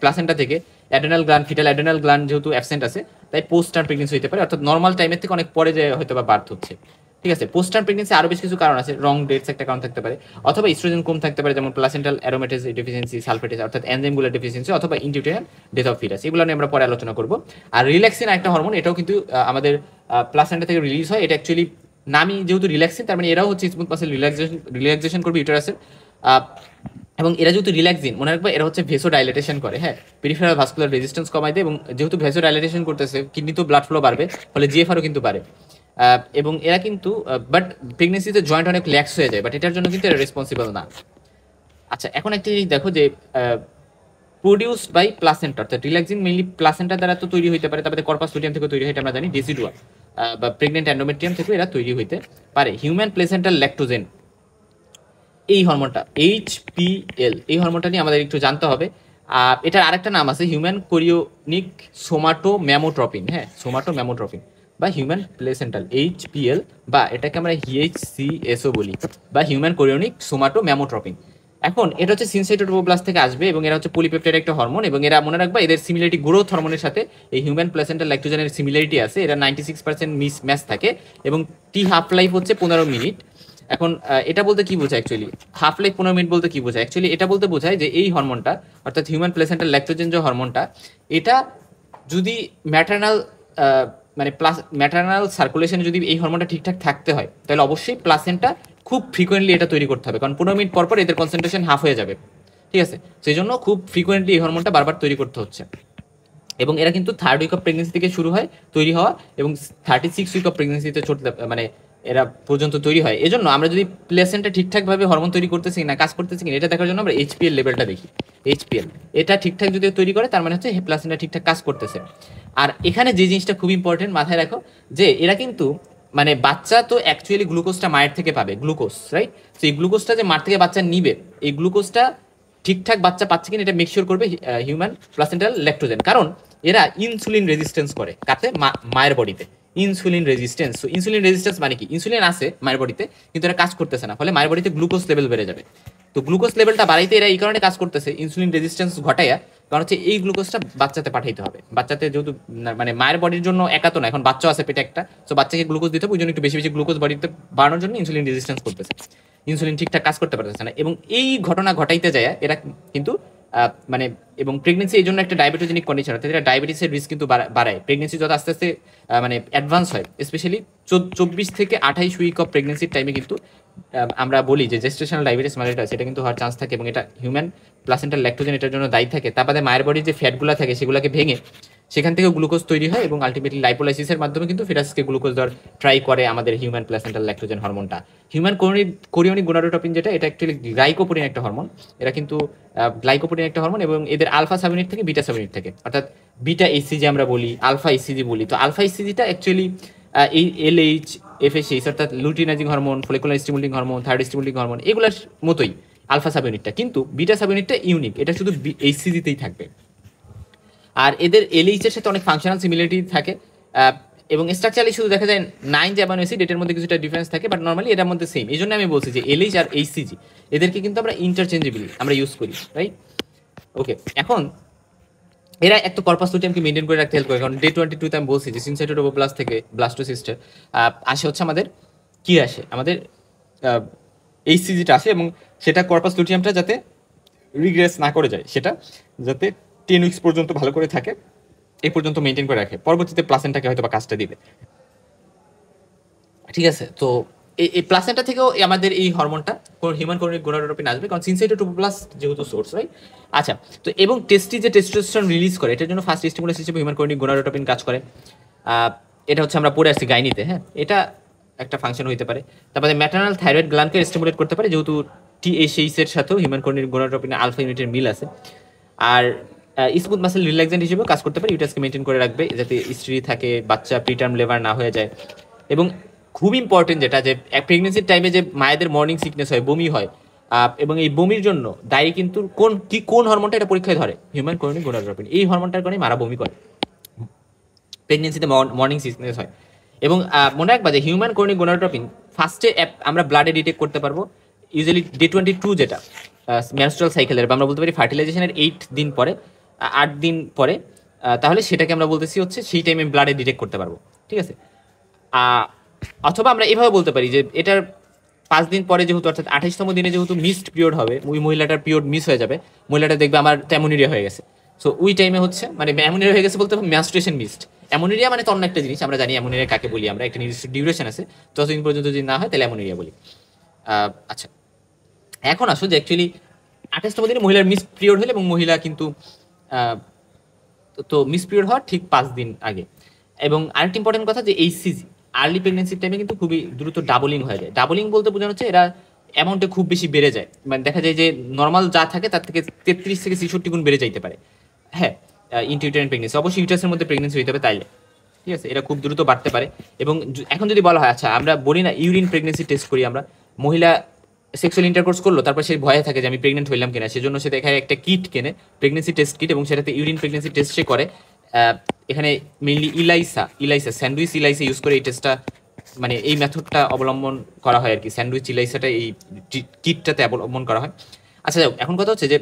প্লাসেন্টা থেকে adrenal gland, fetal adrenal gland যেহেতু অ্যাবসেন্ট আছে, তাই পোস্ট টার্ম প্রেগনেন্সি হতে পারে, অর্থাৎ নর্মাল টাইমের থেকে অনেক পরে যে হয়তো বা বার্থ হচ্ছে। ঠিক আছে, পোস্ট টার্ম প্রেগনেন্সি আরও বেশ কিছু কারণ আছে, রং ডেটস একটা কারণ থাকতে পারে, অথবা ইস্ট্রোজেন কম থাকতে পারে, যেমন প্লাসেন্টাল অ্যারোমেটেজ ডেফিসিয়েন্সি, সালফেটেজ অর্থাৎ এনজাইমগুলোর ডেফিসিয়েন্সি, অথবা ইনটিউটেরিয়াল ডেথ অফ ফিটাস। এগুলো নিয়ে আমরা পরে আলোচনা করব। আর রিল্যাক্সিন একটা হরমোন, এটাও কিন্তু আমাদের প্লাসেন্টা থেকে রিলিজ হয়। এটা অ্যাকচুয়ালি নামই যেহেতু রিল্যাক্সিন, তার মানে এরাও হচ্ছে স্মুথ মাসেল রিল্যাক্সেশন করবে ইউটারাসের। এবং এরা যেহেতু রিল্যাক্সিন, মনে রাখবে এরা হচ্ছে ভেসো ডাইলেটেশন করে, হ্যাঁ, পেরিফেরাল ভাস্কুলার রেজিস্ট্যান্স কমাই দেয়, এবং যেহেতু ভেসো ডাইলেটেশন করতেছে কিডনি তো ব্লাড ফ্লো বাড়বে, ফলে জিএফআরও কিন্তু বাড়ে। এবং এরা কিন্তু বাট প্রেগনেন্সিতে জয়েন্ট অনেক ল্যাক্স হয়ে যায়, বাট এটার জন্য কিন্তু এরা রেসপন্সিবল না। আচ্ছা, এখন একটা জিনিস দেখো যে প্রডিউসড বাই প্লাসেন্টা, অর্থাৎ রিল্যাক্সিন মেইনলি প্লাসেন্টা দ্বারা তো তৈরি হতে পারে, তারপরে কর্পাস লুটিয়াম থেকে তৈরি হয়, এটা আমরা জানি, ডেসিডুয়া বা প্রেগনেন্ট অ্যান্ডোমেট্রিয়াম থেকে এরা তৈরি হইতে পারে। হিউম্যান প্লেসেন্টাল ল্যাক্টোজেন, এই হরমোনটা HPL, এই হরমোনটা নিয়ে আমাদের একটু জানতে হবে। এটার আরেকটা নাম আছে হিউম্যান কোরিওনিক সোমাটোম্যামোট্রপিন, হ্যাঁ, সোমাটোম্যামোট্রপিন বা হিউম্যান প্লেসেন্টাল HPL, বা এটাকে আমরা HCSও বলি, বা হিউম্যান কোরিওনিক সোমাটোম্যামোট্রপিন। এখন এটা হচ্ছে সিনসাইটোটোপ্লাস্ট থেকে আসবে, এবং এরা হচ্ছে পলিপেপটাইড একটা হরমোন, এবং এরা মনে রাখবা এদের সিমিলারিটি গ্রোথ হরমোনের সাথে এই হিউম্যান প্লেসেন্টাল ল্যাক্টোজেনের সিমিলারিটি আছে। এরা 96% মিস ম্যাচ থাকে, এবং টি হাফ লাইফ হচ্ছে 15 মিনিট। এখন এটা বলতে কি বোঝায় অ্যাকচুয়ালি, হাফ লাইফ 15 মিনিট বলতে কি বোঝায়? অ্যাকচুয়ালি এটা বলতে বোঝায় যে এই হরমোনটা, অর্থাৎ হিউম্যান প্লেসেন্টাল ল্যাক্টোজেন যে হরমোনটা, এটা যদি ম্যাটারনাল মানে ম্যাটারনাল সার্কুলেশনে যদি এই হরমোনটা ঠিকঠাক থাকতে হয়, তাহলে অবশ্যই প্লাসেন্টা খুব ফ্রিকোয়েন্টলি এটা তৈরি করতে হবে, কারণ 15 মিনিট পর পর এদের কনসেন্ট্রেশন হাফ হয়ে যাবে। ঠিক আছে, সেই জন্য খুব ফ্রিকোয়েন্টলি এই হরমোনটা বারবার তৈরি করতে হচ্ছে। এবং এরা কিন্তু 3rd উইক অফ প্রেগনেন্সি থেকে শুরু হয় তৈরি হওয়া, এবং 36 উইক অফ প্রেগনেন্সিতে মানে এরা পর্যন্ত তৈরি হয়। এজন্য আমরা যদি প্লেসেন্টা ঠিকঠাকভাবে হরমোন তৈরি করতেছি না, কাজ করতেছি কিনা, এটা দেখার জন্য আমরা HPL লেভেলটা দেখি। HPL এটা ঠিকঠাক যদি তৈরি করে, তার মানে হচ্ছে প্লাসেন্টা ঠিকঠাক কাজ করতেছে। আর এখানে যে জিনিসটা খুব ইম্পর্টেন্ট মাথায় রাখো, যে এরা কিন্তু মানে বাচ্চা তো অ্যাকচুয়ালি গ্লুকোজটা মায়ের থেকে পাবে, গ্লুকোজ, রাইট? তো এই গ্লুকোজটা যে মার থেকে বাচ্চা নিবে, এই গ্লুকোজটা ঠিকঠাক বাচ্চা পাচ্ছে কিনা এটা মেকশিওর করবে হিউম্যান প্লাসেন্টাল ল্যাক্টোজেন, কারণ এরা ইনসুলিন রেজিস্ট্যান্স করে কাতে, মায়ের বডিতে ইনসুলিন রেজিস্ট্যান্স। তো ইনসুলিন রেজিস্ট্যান্স মানে কি, ইনসুলিন আছে মায়ের বডিতে কিন্তু এরা কাজ করতেছে না, ফলে মায়ের বডিতে গ্লুকোজ লেভেল বেড়ে যাবে। তো গ্লুকোজ লেভেলটা বাড়াইতে এরা এই কারণে কাজ করতেছে, ইনসুলিন রেজিস্ট্যান্স ঘটাইয়া, কারণ হচ্ছে এই গ্লুকোজটা বাচ্চাতে পাঠাইতে হবে। বাচ্চাতে যেহেতু মানে মায়ের বডির জন্য একা তো না, এখন বাচ্চা আছে পেটে একটা, তো বাচ্চাকে গ্লুকোজ দিতে হবে, ওই জন্য একটু বেশি বেশি গ্লুকোজ বডিতে বাড়ানোর জন্য ইনসুলিন রেজিস্ট্যান্স করতেছে, ইনসুলিন ঠিকঠাক কাজ করতে পারতেছে না। এবং এই ঘটনা ঘটাইতে যায় এরা কিন্তু মানে, এবং প্রেগনেন্সি এই জন্য একটা ডায়াবেটোজেনিক কন্ডিশন, অর্থাৎ এটা ডায়াবেটিসের রিস্ক কিন্তু বাড়ায়। প্রেগনেন্সি যত আস্তে আস্তে মানে অ্যাডভান্স হয়, স্পেশালি 24 থেকে 28 উইক অফ প্রেগনেন্সির টাইমে কিন্তু আমরা বলি যে জেস্টেশনাল ডায়াবেটিস মেলিটাস, সেটা কিন্তু হওয়ার চান্স থাকে, এবং এটা হিউম্যান প্লাসেন্টাল ল্যাক্টোজেন এটার জন্য দায়ী থাকে। তার বাদে মায়ের বডির যে ফ্যাটগুলো থাকে সেগুলোকে ভেঙে সেখান থেকে গ্লুকোজ তৈরি হয়, এবং আলটিমেটলি লাইপোলাইসিসের মাধ্যমে কিন্তু ফিটাসকে গ্লুকোজ দেওয়ার ট্রাই করে আমাদের হিউম্যান প্লাসেন্টাল ল্যাক্টোজেন হরমোনটা। হিউম্যান কোরিওনিক গোনাডোট্রপিন যেটা, এটা অ্যাকচুয়ালি গ্লাইকোপ্রোটিন একটা হরমোন, এরা কিন্তু গ্লাইকোপ্রোটিন একটা হরমোন, এবং এদের আলফা সাবইউনিট থেকে বিটা সাবইউনিট থেকে, অর্থাৎ বিটা এইচসিজি আমরা বলি, আলফা এইচসিজি বলি। তো আলফা এইচসিজিটা অ্যাকচুয়ালি এই LH FSH অর্থাৎ luteinising hormone, follicular stimulating hormone, thyroid stimulating hormone, এগুলোর মতোই আলফা সাবইউনিটটা, কিন্তু বিটা সাবইউনিটটা ইউনিক, এটা শুধু এইচসিজিতেই থাকবে। আর এদের LH এর সাথে অনেক ফাংশনাল সিমিলারিটি থাকে, এবং স্ট্রাকচারালি শুধু দেখা যায় 9 যে অ্যামাইনো অ্যাসিড, এটার মধ্যে কিছুটা ডিফারেন্স থাকে, বাট নর্মালি এটার মধ্যে সেম। এই জন্য আমি বলছি যে LH আর HCG এদেরকে কিন্তু আমরা ইন্টারচেঞ্জেবলি আমরা ইউজ করি, রাইট? ওকে, এখন এরা একটা কর্পাস লুটিয়ামকে মেনটেন করে রাখতে হেল্প করে, কারণ ডে 22 আমি বলছি যে সিনসাইটোটোপ্লাস্ট থেকে ব্লাস্টোসিস্টে আসে হচ্ছে আমাদের কি আসে, আমাদের HCGটা আসে, এবং সেটা কর্পাস লুটিয়ামটা যাতে রিগ্রেস না করে যায়, সেটা যাতে 10 উইকস পর্যন্ত ভালো করে থাকে, এই পর্যন্ত মেনটেন করে রাখে, পরবর্তীতে প্লাসেন্টাকে হয়তো বা কাজটা দিবে। ঠিক আছে, তো এই প্লাসেন্টা থেকেও আমাদের এই হরমোনটা হিউম্যান কোরিনিক গোনাডোট্রপিন আসবে, কারণ সিনসাইটো 2+ যেহেতু সোর্স, রাইট? আচ্ছা, তো এবং টেস্টি যে টেস্টোস্টেরন রিলিজ করে, এটার জন্য ফার্স্ট স্টিমুলাস হিসেবে হিউম্যান কোরিনিক গোনাডোট্রপিন কাজ করে। এটা হচ্ছে আমরা পড়ে আসছি গাইনিতে, হ্যাঁ, এটা একটা ফাংশন হইতে পারে। তারপরে ম্যাটার্নাল থাইরয়েড গ্ল্যান্ডকে স্টিমুলেট করতে পারে, যেহেতু টিএসএইচ এর সাথেও হিউম্যান কোরিনিক গোনাডোট্রপিনের আলফা ইউনিটের মিল আছে। আর স্মুথ মাসেল রিল্যাক্সেন্ট হিসেবেও কাজ করতে পারে, ইউটাসকে মেনটেন করে রাখবে যাতে স্ত্রী থাকে, বাচ্চা প্রিটার্ম লেবার না হয়ে যায়। এবং খুব ইম্পর্টেন্ট যেটা, যে প্রেগনেন্সির টাইমে যে মায়েদের মর্নিং সিকনেস হয়, বমি হয়, এবং এই বমির জন্য দায়ী কিন্তু কোন হরমোনটা, এটা পরীক্ষায় ধরে হিউম্যান কোরিনিক গোনাডোট্রপিন। এই হরমোনটার কারণে মারা বমি করে, প্রেগনেন্সিতে মর্নিং সিকনেস হয়। এবং মনে রাখবা যে হিউম্যান কোরিনিক গোনাডোট্রপিন ফার্স্টে আমরা ব্লাডে ডিটেক্ট করতে পারবো ইউজুয়ালি ডে 22, যেটা মেনস্ট্রুয়াল সাইকেলের, আমরা বলতে পারি ফার্টিলাইজেশনের 8 দিন পরে, 8 দিন পরে, তাহলে সেটাকে আমরা বলতেছি হচ্ছে সেই টাইমে ব্লাডে ডিটেক্ট করতে পারবো, ঠিক আছে? অথবা আমরা এভাবে বলতে পারি যে এটার 5 দিন পরে, যেহেতু অর্থাৎ 28তম দিনে যেহেতু মিসড পিরিয়ড হবে, ওই মহিলাটার পিরিয়ড মিস হয়ে যাবে, মহিলাটা দেখবে আমার অ্যামোনিরিয়া হয়ে গেছে। সো ওই টাইমে হচ্ছে মানে অ্যামোনিরিয়া হয়ে গেছে বলতে মেনস্ট্রুয়েশন মিসড। অ্যামোনিরিয়া মানে তো অন্য একটা জিনিস, আমরা জানি অ্যামোনিরিয়া কাকে বলি, আমরা একটা নির্দিষ্ট ডিউরেশন আছে, ততদিন পর্যন্ত যদি না হয় তাহলে অ্যামোনিরিয়া বলি। আচ্ছা, এখন আসো যে অ্যাকচুয়ালি 28তম দিনে মহিলার মিস পিরিয়ড হলে, এবং মহিলা কিন্তু তো মিস পিরিয়ড হওয়ার ঠিক 5 দিন আগে। এবং আরেকটি ইম্পর্টেন্ট কথা, যে এইচসিজি আর্লি প্রেগনেন্সির টাইমে কিন্তু খুবই দ্রুত ডাবলিং হয়ে যায়। ডাবলিং বলতে বোঝানো হচ্ছে এরা অ্যামাউন্টে খুব বেশি বেড়ে যায়, মানে দেখা যায় যে নর্মাল যা থাকে তার থেকে 33 থেকে 66 গুণ বেড়ে যাইতে পারে, হ্যাঁ, ইনটিউটেরিয়ান প্রেগনেন্সি। অবশ্যই ইউটারাসের মধ্যে প্রেগনেন্সি হইতে হবে তাইলে, ঠিক আছে? এটা খুব দ্রুত বাড়তে পারে। এবং এখন যদি বলা হয়, আচ্ছা আমরা বলি না ইউরিন প্রেগনেন্সি টেস্ট করি, আমরা মহিলা সেক্সুয়াল ইন্টারকোর্স করলো, তারপর সে ভয়ে থাকে যে আমি প্রেগনেন্ট হইলাম কিনা, সেজন্য সে দেখায় একটা কিট কেনে, প্রেগনেন্সি টেস্ট কিট, এবং সেটাতে ইউরিন প্রেগনেন্সি টেস্ট সে করে। এখানে মেইনলি ইলাইসা স্যান্ডউইচ ইলাইসা ইউজ করে এই টেস্টটা, মানে এই মেথডটা অবলম্বন করা হয় আর কি, স্যান্ডউইচ ইলাইসাটা এই কিটটাতে অবলম্বন করা হয়। আচ্ছা, যাও, এখন কথা হচ্ছে যে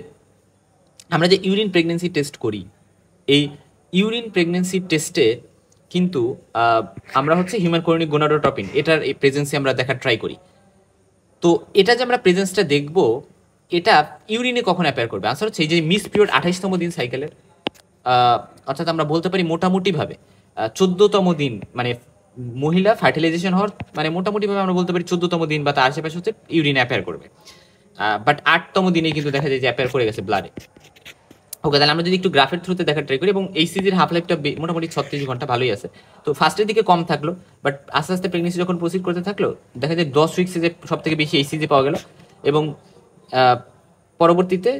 আমরা যে ইউরিন প্রেগনেন্সি টেস্ট করি, এই ইউরিন প্রেগনেন্সি টেস্টে কিন্তু আমরা হচ্ছে হিউম্যান কোরিনিক গোনাডোট্রপিন এটার এই প্রেজেন্সে আমরা দেখার ট্রাই করি। তো এটা যে আমরা প্রেজেন্সটা দেখব, এটা ইউরিনে কখন অ্যাপিয়ার করবে? আনসার হচ্ছে এই যে মিস পিরিয়ড 28তম দিন সাইকেলের, অর্থাৎ আমরা বলতে পারি মোটামুটিভাবে 14তম দিন, মানে মহিলা ফার্টিলাইজেশন হওয়ার মানে মোটামুটিভাবে আমরা বলতে পারি 14তম দিন বা তার আশেপাশে হচ্ছে ইউরিন অ্যাপিয়ার করবে। বাট 8তম দিনে কিন্তু দেখা যায় যে অ্যাপিয়ার করে গেছে ব্লাডে। ওকে, তাহলে আমরা যদি একটু গ্রাফের থ্রুতে দেখার ট্রাই করি, এবং এইচসিজির হাফ লাইফটা মোটামুটি 36 ঘন্টা, ভালোই আছে। তো ফার্স্টের দিকে কম থাকলো, বাট আস্তে আস্তে প্রেগনেন্সি যখন প্রসিড করতে থাকলো, দেখা যায় 10 উইক্সে যে সব থেকে বেশি এইচসিজি পাওয়া গেল, এবং পরবর্তীতে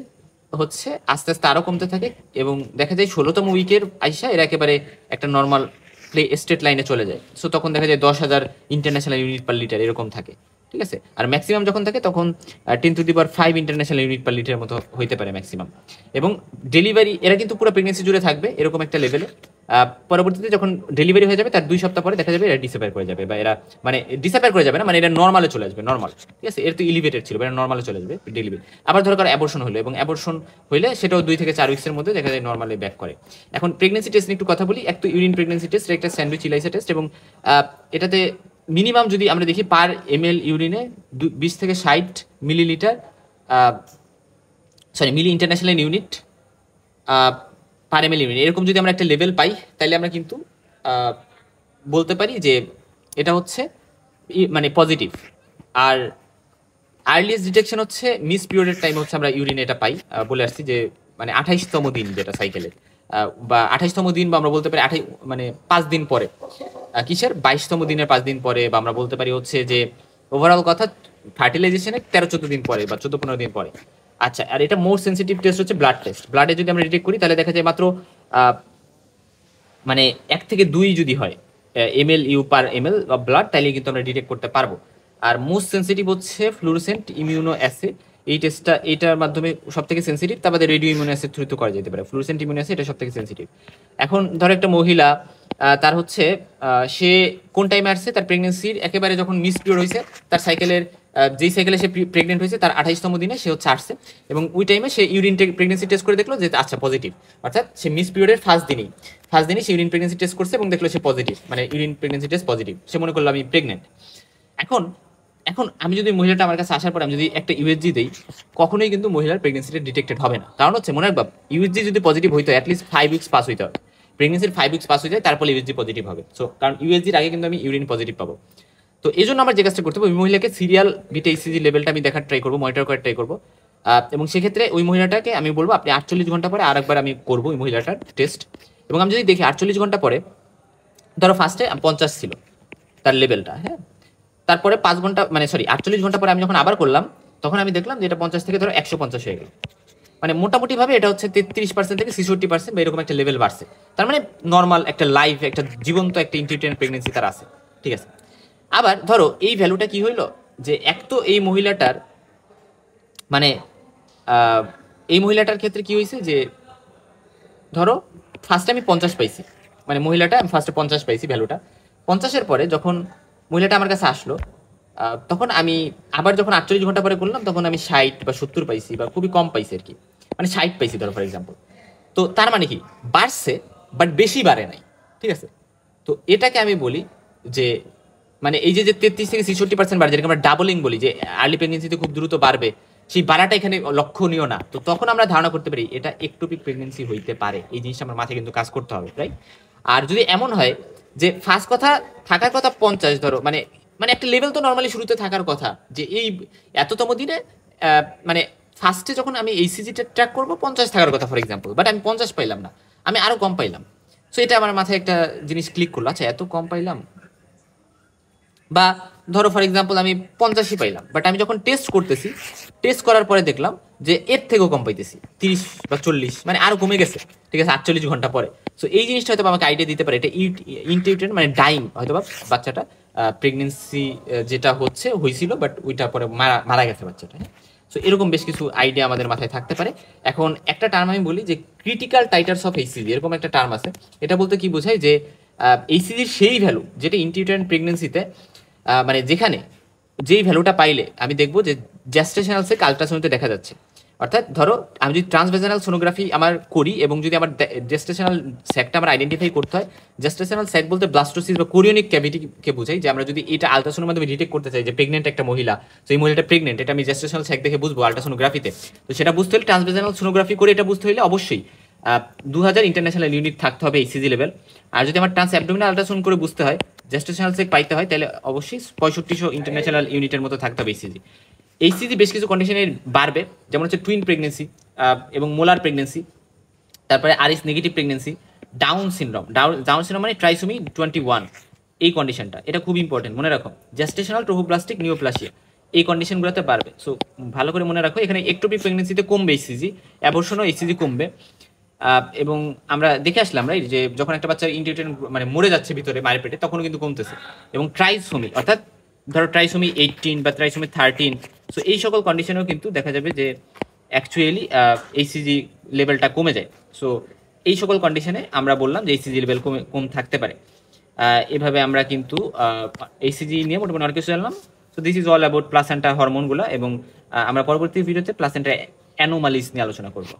হচ্ছে আস্তে আস্তে আরও কমতে থাকে, এবং দেখা যায় 16তম উইকের আইসা এরা একেবারে একটা নর্মাল স্টেট লাইনে চলে যায়। সো তখন দেখা যায় 10,000 ইন্টারন্যাশনাল ইউনিট পার লিটার এরকম থাকে, ঠিক আছে? আর ম্যাক্সিমাম যখন থাকে তখন 10⁵ ইন্টারন্যাশনাল ইউনিট পার লিটারের মতো হইতে পারে ম্যাক্সিমাম। এবং ডেলিভারি এরা কিন্তু পুরো প্রেগনেন্সি জুড়ে থাকবে এরকম একটা লেভেলে। পরবর্তীতে যখন ডেলিভারি হয়ে যাবে তার 2 সপ্তাহ পরে দেখা যাবে এরা ডিসঅ্যাপিয়ার করে যাবে, বা এরা মানে ডিসঅ্যাপিয়ার করে যাবে না, মানে এটা নর্মালে চলে আসবে, নর্মাল, ঠিক আছে? এর তো এলিভেটেড ছিল, এটা নর্মালে চলে আসবে ডেলিভারি। আবার ধরো অ্যাবর্শন হলো, এবং অ্যাবর্শন হইলে সেটাও 2 থেকে 4 উইক্সের মধ্যে দেখা যায় নর্মালি ব্যাক করে। এখন প্রেগনেন্সি টেস্ট নিয়ে একটু কথা বলি। এক তো ইউরিন প্রেগনেন্সি টেস্ট, একটা স্যান্ডউইচ ইলাইসা টেস্ট, এবং এটাতে মিনিমাম যদি আমরা দেখি পার ml ইউরিনে 20 থেকে 60 millilitre, milli international unit per ml unit, এরকম যদি আমরা একটা লেভেল পাই, তাহলে আমরা কিন্তু বলতে পারি যে এটা হচ্ছে মানে পজিটিভ। আর আর্লিয়েস্ট ডিটেকশন হচ্ছে মিস পিরিয়ডের টাইম হচ্ছে আমরা ইউরিনে এটা পাই, বলে আসছি যে মানে 28তম দিন যেটা সাইকেলের, বা 28তম দিন, বা আমরা বলতে পারি 5 দিন পরে, কিসের 22তম দিনের 5 দিন পরে, বা আমরা বলতে পারি হচ্ছে যে ওভারঅল কথা ফার্টিলাইজেশনের 13-14 দিন পরে বা 14-15 দিন পরে। আচ্ছা, আর এটা মোর সেন্সিটিভ টেস্ট হচ্ছে ব্লাড টেস্ট। ব্লাডে যদি আমরা ডিটেক্ট করি তাহলে দেখা যায় মাত্র মানে 1 থেকে 2 যদি হয় ml you per ml of blood, তাইলে কিন্তু আমরা ডিটেক্ট করতে পারবো। আর মোস্ট সেন্সিটিভ হচ্ছে ফ্লুরোসেন্ট ইমিউনো অ্যাসে, এই টেস্টটা এটার মাধ্যমে সব থেকে সেন্সিটিভ, তারপরে রেডিও ইমিউনো অ্যাসিড থ্রুতে করা যেতে পারে। ফ্লুরোসেন্ট ইমিউনো অ্যাসিড এটা সব থেকে সেন্সিটিভ। এখন ধরো একটা মহিলা, তার হচ্ছে সে কোন টাইমে আসছে, তার প্রেগনেন্সির একেবারে যখন মিস পিরিয়ড হয়েছে, তার সাইকেলের যেই সাইকেলে সে প্রেগনেন্ট হয়েছে তার 28তম দিনে সে হচ্ছে আসছে, এবং ওই টাইমে সে ইউরিন প্রেগনেন্সি টেস্ট করে দেখলো যে আচ্ছা পজিটিভ, অর্থাৎ সে মিস পিরিয়ডের ফার্স্ট দিনেই সে ইউরিন প্রেগনেন্সি টেস্ট করছে এবং দেখলো সে পজিটিভ, মানে ইউরিন প্রেগনেন্সি টেস্ট পজিটিভ, সে মনে করলো আমি প্রেগনেন্ট। এখন আমি যদি মহিলাটা আমার কাছে আসার পরে আমি যদি একটা ইউএসজি দিই, কখনোই কিন্তু মহিলার প্রেগনেন্সিটা ডিটেক্টেড হবে না। কারণ হচ্ছে মনে রাখবা, ইউএসজি যদি পজিটিভ হইতো অ্যাটলিস্ট 5 উইক্স পাস হইতে হবে, প্রেগনেন্সির 5 উইক্স পাস হয়ে যায় তারপরে ইউএসজি পজিটিভ হবে। সো কারণ ইউএসজির আগে কিন্তু আমি ইউরিন পজিটিভ পাবো। তো এই জন্য আমার যে কাজটা করতে হবে, ওই মহিলাকে সিরিয়াল বিটা ইসিজি লেভেলটা আমি দেখার ট্রাই করবো, মনিটর করার ট্রাই করবো। এবং সেক্ষেত্রে ওই মহিলাটাকে আমি বলবো আপনি 48 ঘন্টা পরে আরেকবার আমি করবো ওই মহিলাটার টেস্ট। এবং আমি যদি দেখি 48 ঘন্টা পরে, ধরো ফার্স্টে 50 ছিল তার লেভেলটা, হ্যাঁ, তারপরে 5 ঘন্টা মানে সরি 48 ঘন্টা পরে আমি যখন আবার করলাম, তখন আমি দেখলাম যে এটা 50 থেকে ধরো 150 হয়ে গেল। মানে মোটামুটি ভাবে এটা হচ্ছে 33% থেকে 66% বা এরকম একটা লেভেল বাড়ছে। তার মানে নর্মাল একটা লাইফ, একটা জীবন্ত একটা ইন্টিউটেন্ট প্রেগনেন্সি তার আছে, ঠিক আছে। আবার ধরো এই ভ্যালুটা কি হইলো, যে এক তো এই মহিলাটার মানে এই মহিলাটার ক্ষেত্রে কি হয়েছে, যে ধরো ফার্স্টে আমি 50 পাইছি, মানে মহিলাটা আমি ফার্স্টে 50 পাইছি ভ্যালুটা। 50-এর পরে যখন মহিলাটা আমার কাছে আসলো, তখন আমি আবার যখন 48 ঘন্টা পরে করলাম, তখন আমি 60 বা 70 পাইছি, বা খুবই কম পাইছি আর কি, মানে 60 পাইছি ধরো ফর এক্সাম্পল। তো তার মানে কি বাড়ছে, বাট বেশি বাড়ে নাই, ঠিক আছে। তো এটাকে আমি বলি যে মানে এই যে 33 থেকে 66% বাড়ে, যেটাকে আমরা ডাবলিং বলি, যে আর্লি প্রেগনেন্সিতে খুব দ্রুত বাড়বে, সেই বাড়াটা এখানে লক্ষণীয় না। তো তখন আমরা ধারণা করতে পারি এটা একটোপিক প্রেগনেন্সি হইতে পারে। এই জিনিসটা আমার মাথায় কিন্তু কাজ করতে হবে, রাইট। আর যদি এমন হয় যে ফার্স্ট কথা থাকার কথা 50, ধরো মানে মানে একটা লেভেল তো নর্মালি শুরুতে থাকার কথা, যে এই এততম দিনে মানে ফার্স্টে যখন আমি এই সিজিটা ট্র্যাক করবো 50 থাকার কথা ফর এক্সাম্পল, বাট আমি 50 পাইলাম না, আমি আরো কম পাইলাম। সো এটা আমার মাথায় একটা জিনিস ক্লিক করলো, আচ্ছা এত কম পাইলাম। বা ধরো ফর এক্সাম্পল আমি 85 পাইলাম, বাট আমি যখন টেস্ট করতেছি, টেস্ট করার পরে দেখলাম যে এর থেকেও কম পাইতেছি, 30 বা 40, মানে আরো কমে গেছে, ঠিক আছে, 48 ঘন্টা পরে। সো এই জিনিসটা হয়তো আমাকে আইডিয়া দিতে পারে এটা ইনটিউটেন্ট মানে ডাইং, হয়তো বা বাচ্চাটা প্রেগনেন্সি যেটা হয়েছিল, বাট ওইটা পরে মারা গেছে বাচ্চাটা, হ্যাঁ। সো এরকম বেশ কিছু আইডিয়া আমাদের মাথায় থাকতে পারে। এখন একটা টার্ম আমি বলি যে ক্রিটিক্যাল টাইটার্স অফ এইচসিজি, এরকম একটা টার্ম আছে। এটা বলতে কি বোঝায়, যে এইচসিজির সেই ভ্যালু যেটা ইনটিউটেন্ট প্রেগনেন্সিতে মানে যেখানে যেই ভ্যালুটা পাইলে আমি দেখবো যে জেস্টেশনাল সেক আলট্রাসাউন্ডে দেখা যাচ্ছে। অর্থাৎ ধরো আমি যদি ট্রান্সভেজানাল সোনোগ্রাফি আমার করি, এবং যদি আমার জেস্টেশনাল স্যাকটা আমার আইডেন্টিফাই করতে হয়, জেস্টেশনাল স্যাক বলতে ব্লাস্টোসিস বা কোরিওনিক ক্যাভিটিকে বোঝাই, যে আমরা যদি এটা আলট্রাসাউন্ডের মাধ্যমে ডিটেক্ট করতে চাই যে প্রেগনেন্ট একটা মহিলা, তো এই মহিলাটা প্রেগনেন্ট, এটা আমি জেস্টেশনাল স্যাক দেখে বুঝবো আলট্রাসোনোগ্রাফিতে। তো সেটা বুঝতে হলে ট্রান্সভেজানাল সোনোগ্রাফি করে এটা বুঝতে হলে অবশ্যই 2000 ইন্টারন্যাশনাল ইউনিট থাকতে হবে এইচসিজি লেভেল। আর যদি আমার ট্রান্স অ্যাবডোমিনাল আলট্রাসাউন্ড করে বুঝতে হয়, জেস্টেশনাল সেক পাইতে হয়, তাহলে অবশ্যই 6500 ইন্টারন্যাশনাল ইউনিটের মতো থাকতে হবে এইচসিজি। এইচসিজি বেশ কিছু কন্ডিশনে বাড়বে, যেমন হচ্ছে টুইন প্রেগনেন্সি এবং মোলার প্রেগনেন্সি, তারপরে RS negative pregnancy, down syndrome. Down syndrome মানে ট্রাইসোমি 21, এই কন্ডিশনটা এটা খুব ইম্পর্টেন্ট, মনে রাখো। জেস্টেশনাল ট্রোফোপ্লাস্টিক নিওপ্লাসিয়া, এই কন্ডিশনগুলোতে বাড়বে। সো ভালো করে মনে রাখো, এখানে একটোপিক প্রেগনেন্সিতে কমবে এইচসিজি, অ্যাবর্শনও এইচসিজি কমবে। এবং আমরা দেখে আসলাম রাইট, যে যখন একটা বাচ্চা ইনটিউটেন্ট মানে মরে যাচ্ছে ভিতরে মায়ের পেটে, তখনও কিন্তু কমতেছে। এবং ট্রাইসোমি, অর্থাৎ ধরো ট্রাইসোমি 18 বা ট্রাইসোমি 13, সো এই সকল কন্ডিশনেও কিন্তু দেখা যাবে যে অ্যাকচুয়ালি এইচসিজি লেভেলটা কমে যায়। সো এই সকল কন্ডিশনে আমরা বললাম যে এইচসিজি লেভেল কম থাকতে পারে। এভাবে আমরা কিন্তু এইচসিজি নিয়ে মোটামুটি অনেক কিছু জানলাম। So this is all about placenta হরমোনগুলো, এবং আমরা পরবর্তী ভিডিওতে প্লাসেন্টা অ্যানোমালিস নিয়ে আলোচনা করবো।